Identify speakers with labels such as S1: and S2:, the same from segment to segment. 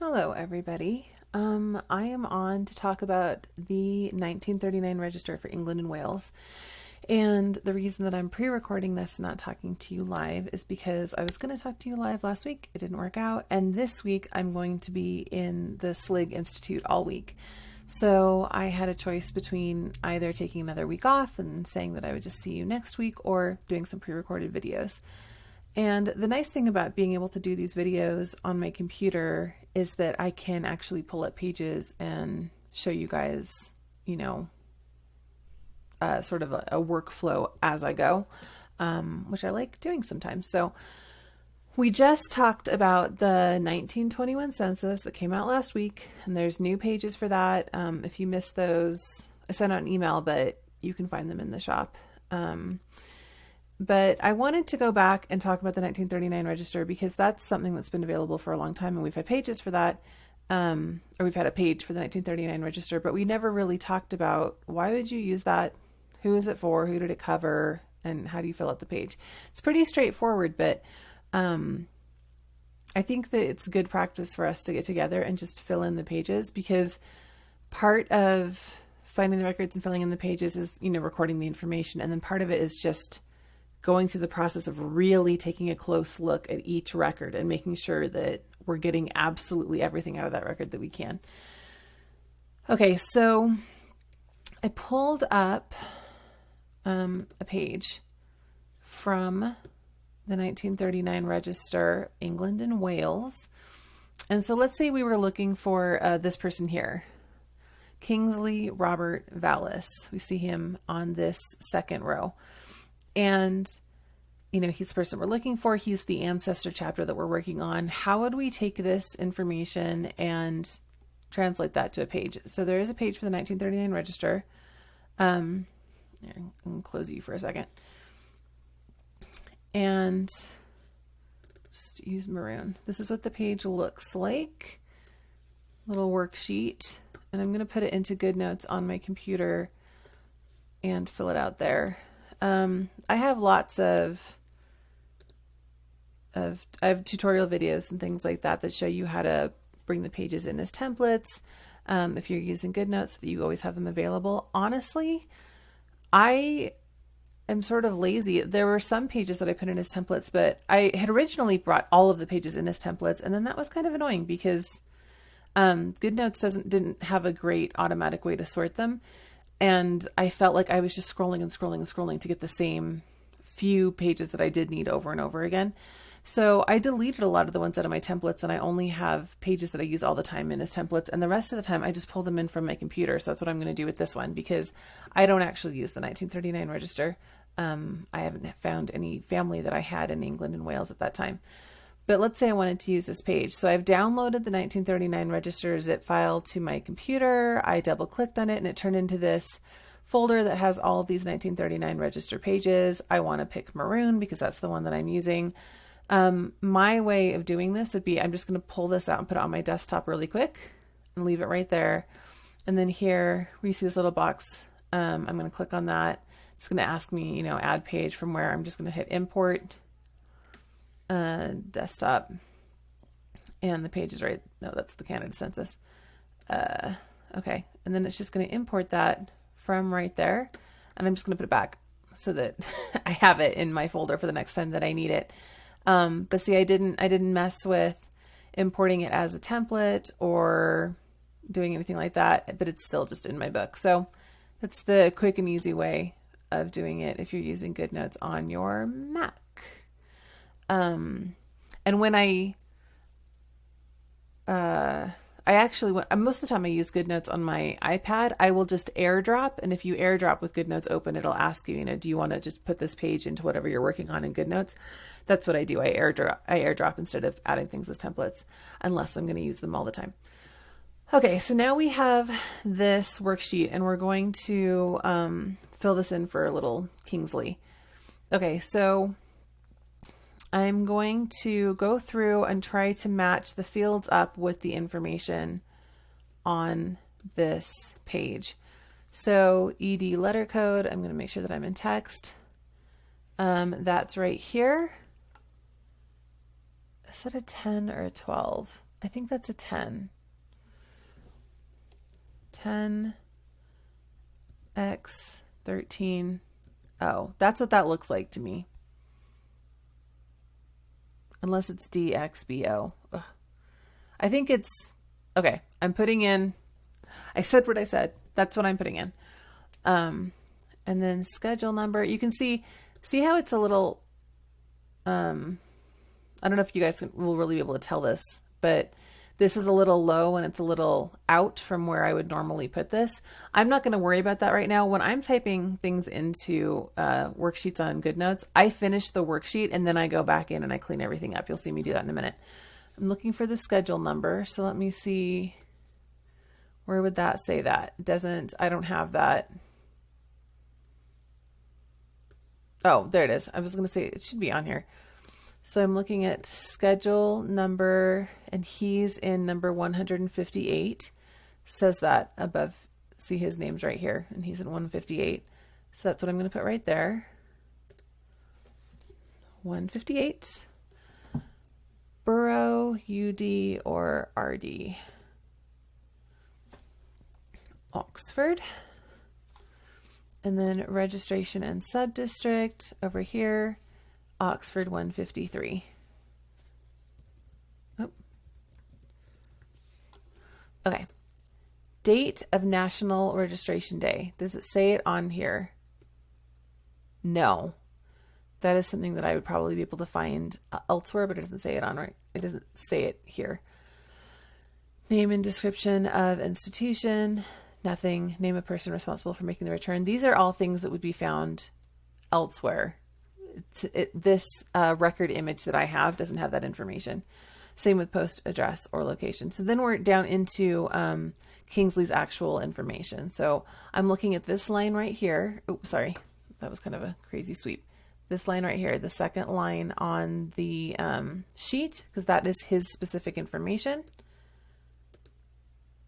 S1: Hello, everybody. I am on to talk about the 1939 Register for England and Wales. And the reason that I'm pre-recording this and not talking to you live is because I was going to talk to you live last week. It didn't work out. And this week I'm going to be in the SLIG Institute all week. So I had a choice between either taking another week off and saying that I would just see you next week or doing some pre-recorded videos. And the nice thing about being able to do these videos on my computer is that I can actually pull up pages and show you guys, sort of a workflow as I go, which I like doing sometimes. So we just talked about the 1921 census that came out last week, and there's new pages for that. If you missed those, I sent out an email, but you can find them in the shop. But I wanted to go back and talk about the 1939 Register because that's something that's been available for a long time, and we've had pages for that, or we've had a page for the 1939 Register, but we never really talked about why would you use that, who is it for, who did it cover, and how do you fill out the page. It's pretty straightforward, but I think that it's good practice for us to get together and just fill in the pages, because part of finding the records and filling in the pages is, recording the information, and then part of it is just going through the process of really taking a close look at each record and making sure that we're getting absolutely everything out of that record that we can. Okay, so I pulled up a page from the 1939 Register, England and Wales. And so let's say we were looking for this person here, Kingsley Robert Vallis. We see him on this second row. And, he's the person we're looking for. He's the ancestor chapter that we're working on. How would we take this information and translate that to a page? So there is a page for the 1939 Register. I'm going to close you for a second. And just use maroon. This is what the page looks like. Little worksheet. And I'm going to put it into GoodNotes on my computer and fill it out there. I have lots of I have tutorial videos and things like that show you how to bring the pages in as templates. If you're using GoodNotes, so that you always have them available. Honestly, I am sort of lazy. There were some pages that I put in as templates, but I had originally brought all of the pages in as templates, and then that was kind of annoying because GoodNotes didn't have a great automatic way to sort them. And I felt like I was just scrolling and scrolling and scrolling to get the same few pages that I did need over and over again. So I deleted a lot of the ones out of my templates, and I only have pages that I use all the time in as templates. And the rest of the time I just pull them in from my computer. So that's what I'm going to do with this one, because I don't actually use the 1939 Register. I haven't found any family that I had in England and Wales at that time. But let's say I wanted to use this page. So I've downloaded the 1939 Register zip file to my computer. I double clicked on it and it turned into this folder that has all of these 1939 Register pages. I want to pick maroon because that's the one that I'm using. My way of doing this would be, I'm just going to pull this out and put it on my desktop really quick and leave it right there. And then here where you see this little box, I'm going to click on that. It's going to ask me, add page from where. I'm just going to hit import. Desktop, and the page is right. No, that's the Canada census. Okay, and then it's just going to import that from right there, and I'm just going to put it back so that I have it in my folder for the next time that I need it. But see, I didn't mess with importing it as a template or doing anything like that, but it's still just in my book. So that's the quick and easy way of doing it if you're using GoodNotes on your Mac. And when I actually, most of the time I use GoodNotes on my iPad, I will just airdrop. And if you airdrop with GoodNotes open, it'll ask you, do you want to just put this page into whatever you're working on in GoodNotes? That's what I do. I airdrop instead of adding things as templates, unless I'm going to use them all the time. Okay. So now we have this worksheet and we're going to, fill this in for little Kingsley. Okay. So I'm going to go through and try to match the fields up with the information on this page. So ED letter code, I'm going to make sure that I'm in text. That's right here. Is that a 10 or a 12? I think that's a 10. 10x13. Oh, that's what that looks like to me. Unless it's dxbo. Ugh. I think it's, okay, I'm putting in, I said what I said. That's what I'm putting in. And then schedule number. You can see how it's a little, I don't know if you guys will really be able to tell this, but this is a little low and it's a little out from where I would normally put this. I'm not going to worry about that right now. When I'm typing things into worksheets on GoodNotes, I finish the worksheet and then I go back in and I clean everything up. You'll see me do that in a minute. I'm looking for the schedule number. So let me see, where would that say that? It doesn't, I don't have that. Oh, there it is. I was going to say it should be on here. So I'm looking at schedule number, and he's in number 158. Says that above. See, his name's right here, and he's in 158. So that's what I'm going to put right there. 158. Borough, UD, or RD. Oxford. And then registration and subdistrict over here. Oxford 153. Oh. Okay. Date of National Registration Day. Does it say it on here? No. That is something that I would probably be able to find elsewhere, but it doesn't say it on right. It doesn't say it here. Name and description of institution. Nothing. Name of person responsible for making the return. These are all things that would be found elsewhere. This record image that I have doesn't have that information. Same with post address or location. So then we're down into Kingsley's actual information. So I'm looking at this line right here. Oops, sorry. That was kind of a crazy sweep. This line right here, the second line on the sheet, because that is his specific information.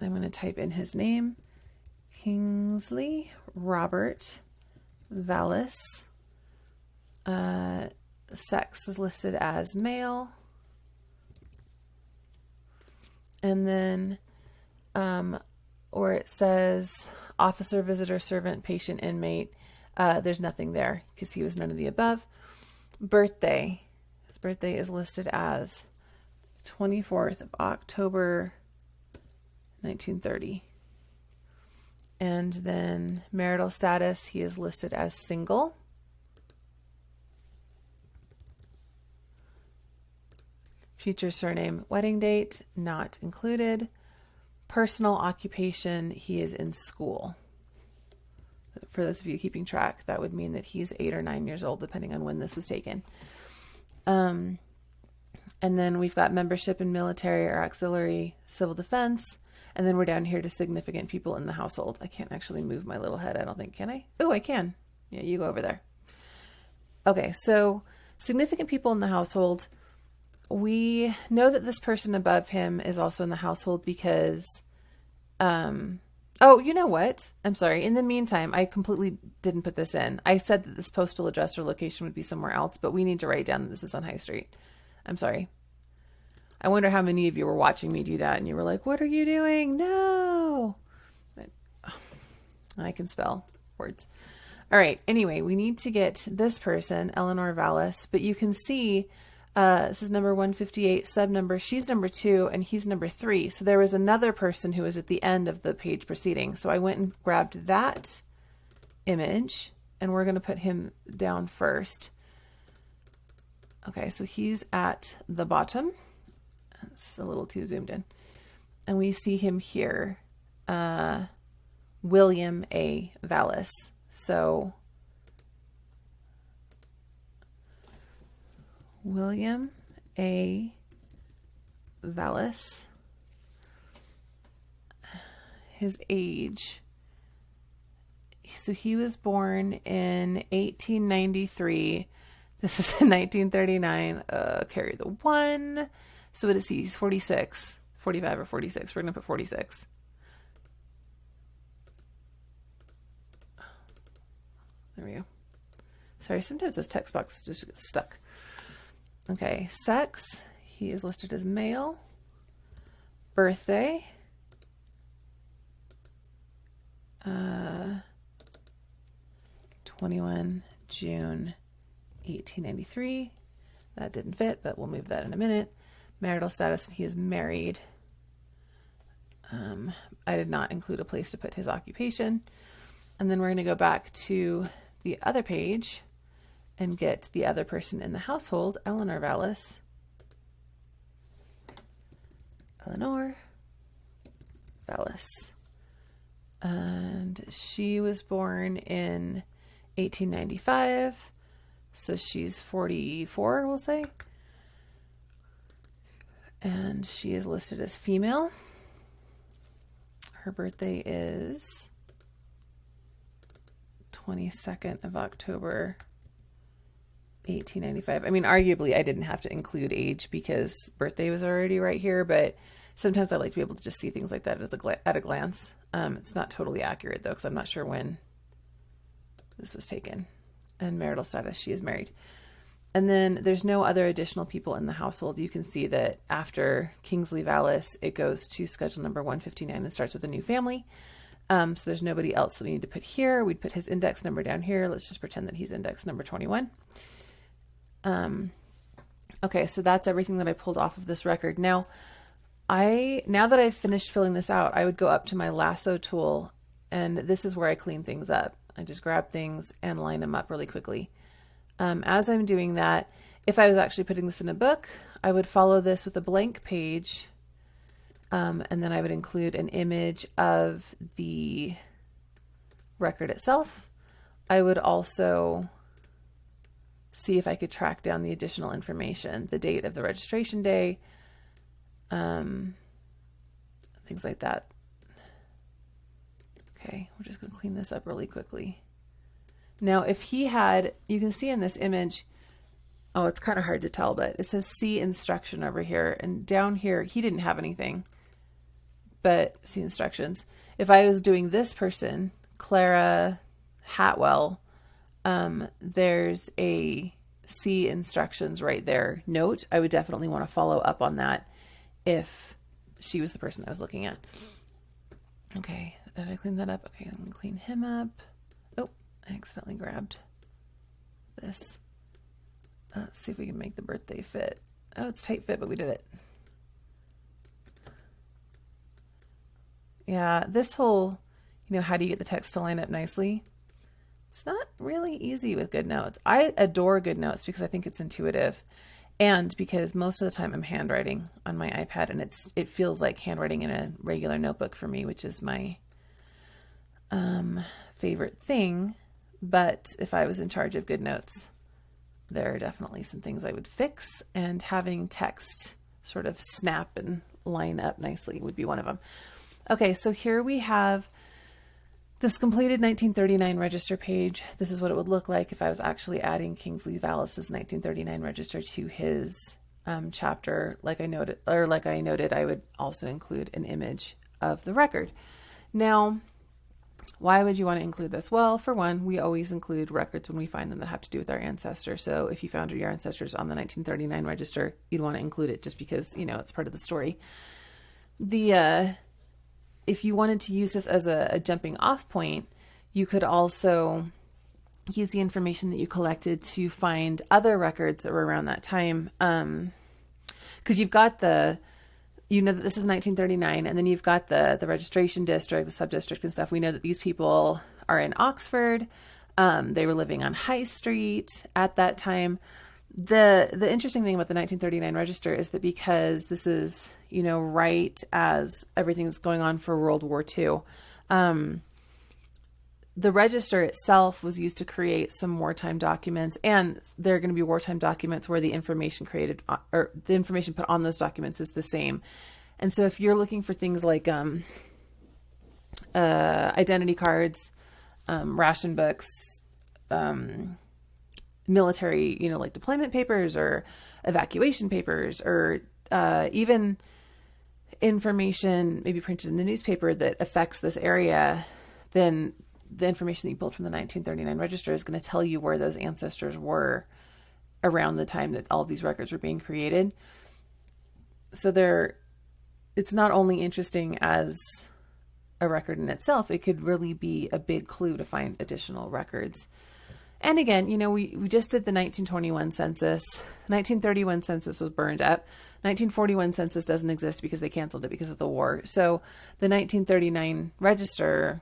S1: I'm going to type in his name. Kingsley Robert Vallis. Sex is listed as male. And then where it says officer, visitor, servant, patient, inmate, there's nothing there because he was none of the above. Birthday. His birthday is listed as 24th of October 1930. And then marital status, he is listed as single. Future surname, wedding date, not included. Personal occupation, he is in school. For those of you keeping track, that would mean that he's 8 or 9 years old, depending on when this was taken. And then we've got membership in military or auxiliary civil defense. And then we're down here to significant people in the household. I can't actually move my little head, I don't think, can I? Oh, I can. Yeah, you go over there. Okay, so significant people in the household. We know that this person above him is also in the household because, oh, you know what? I'm sorry. In the meantime, I completely didn't put this in. I said that this postal address or location would be somewhere else, but we need to write down that this is on High Street. I'm sorry. I wonder how many of you were watching me do that and you were like, what are you doing? No. I can spell words. All right. Anyway, we need to get this person, Eleanor Vallis, but you can see this is number 158, sub number. She's number 2 and he's number 3. So there was another person who was at the end of the page preceding. So I went and grabbed that image and we're going to put him down first. Okay, so he's at the bottom. It's a little too zoomed in. And we see him here, William A. Vallis. So William A. Vallis, his age. So he was born in 1893. This is in 1939. Carry the 1. So what is he? He's 46, 45 or 46. We're going to put 46. There we go. Sorry, sometimes this text box just gets stuck. Okay, sex. He is listed as male. birthday, 21 June 1893. That didn't fit, but we'll move that in a minute. Marital status, he is married. I did not include a place to put his occupation. And then we're going to go back to the other page and get the other person in the household, Eleanor Vallis. Eleanor Vallis. And she was born in 1895. So she's 44, we'll say. And she is listed as female. Her birthday is 22nd of October, 1895. I mean, arguably, I didn't have to include age because birthday was already right here, but sometimes I like to be able to just see things like that at a glance. It's not totally accurate, though, because I'm not sure when this was taken. And marital status, she is married. And then there's no other additional people in the household. You can see that after Kingsley Vallis, it goes to schedule number 159 and starts with a new family. So there's nobody else that we need to put here. We'd put his index number down here. Let's just pretend that he's index number 21. Okay, so that's everything that I pulled off of this record. Now that I've finished filling this out, I would go up to my lasso tool, and this is where I clean things up. I just grab things and line them up really quickly. As I'm doing that, if I was actually putting this in a book, I would follow this with a blank page, and then I would include an image of the record itself. I would also see if I could track down the additional information, the date of the registration day, things like that. Okay, we're just going to clean this up really quickly. Now, if he had, you can see in this image, oh, it's kind of hard to tell, but it says see instruction over here. And down here, he didn't have anything, but see instructions. If I was doing this person, Clara Hatwell, there's a see instructions right there note. I would definitely want to follow up on that if she was the person I was looking at. Okay, did I clean that up? Okay, I'm going to clean him up. Oh, I accidentally grabbed this. Let's see if we can make the birthday fit. Oh, it's tight fit, but we did it. Yeah, this whole, how do you get the text to line up nicely? It's not really easy with GoodNotes. I adore GoodNotes because I think it's intuitive, and because most of the time I'm handwriting on my iPad, and it feels like handwriting in a regular notebook for me, which is my favorite thing. But if I was in charge of GoodNotes, there are definitely some things I would fix, and having text sort of snap and line up nicely would be one of them. Okay, so here we have this completed 1939 register page. This is what it would look like if I was actually adding Kingsley Vallis's 1939 register to his chapter. Like I noted, I would also include an image of the record. Now, why would you want to include this? Well, for one, we always include records when we find them that have to do with our ancestor. So if you found your ancestors on the 1939 register, you'd want to include it just because, it's part of the story. If you wanted to use this as a jumping off point, you could also use the information that you collected to find other records that were around that time. Because you've got that this is 1939, and then you've got the registration district, the sub-district and stuff. We know that these people are in Oxford. They were living on High Street at that time. The interesting thing about the 1939 register is that because this is, right as everything's going on for World War II, the register itself was used to create some wartime documents, and there are going to be wartime documents where the information created or the information put on those documents is the same. And so if you're looking for things like identity cards, ration books, military, like deployment papers or evacuation papers, or even information maybe printed in the newspaper that affects this area, then the information that you pulled from the 1939 register is going to tell you where those ancestors were around the time that all of these records were being created. So it's not only interesting as a record in itself, it could really be a big clue to find additional records. And again, you know, we just did the 1921 census. 1931 census was burned up. 1941 census doesn't exist because they canceled it because of the war. So the 1939 register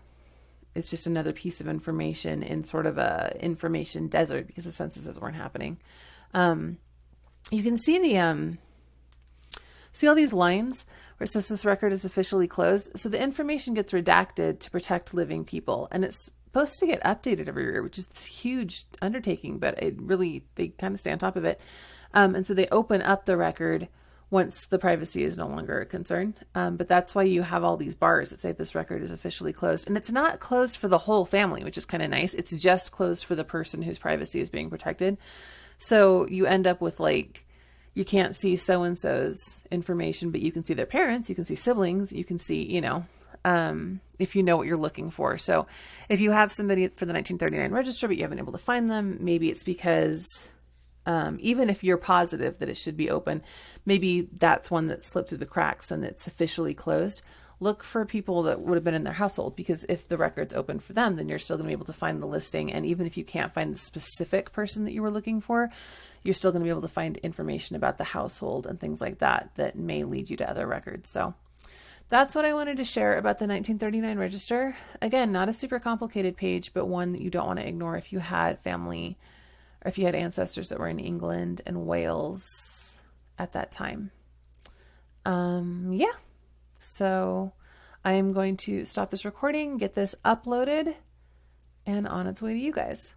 S1: is just another piece of information in sort of a information desert because the censuses weren't happening. You can see see all these lines where it says this record is officially closed. So the information gets redacted to protect living people, and it's supposed to get updated every year, which is this huge undertaking, but they kind of stay on top of it. And so they open up the record once the privacy is no longer a concern. But that's why you have all these bars that say this record is officially closed. And it's not closed for the whole family, which is kind of nice. It's just closed for the person whose privacy is being protected. So you end up with you can't see so-and-so's information, but you can see their parents, you can see siblings, you can see, if you know what you're looking for. So if you have somebody for the 1939 register, but you haven't been able to find them, maybe it's because even if you're positive that it should be open, maybe that's one that slipped through the cracks and it's officially closed. Look for people that would have been in their household, because if the record's open for them, then you're still going to be able to find the listing. And even if you can't find the specific person that you were looking for, you're still going to be able to find information about the household and things like that that may lead you to other records. So that's what I wanted to share about the 1939 register. Again, not a super complicated page, but one that you don't want to ignore if you had family or if you had ancestors that were in England and Wales at that time. So I am going to stop this recording, get this uploaded, and on its way to you guys.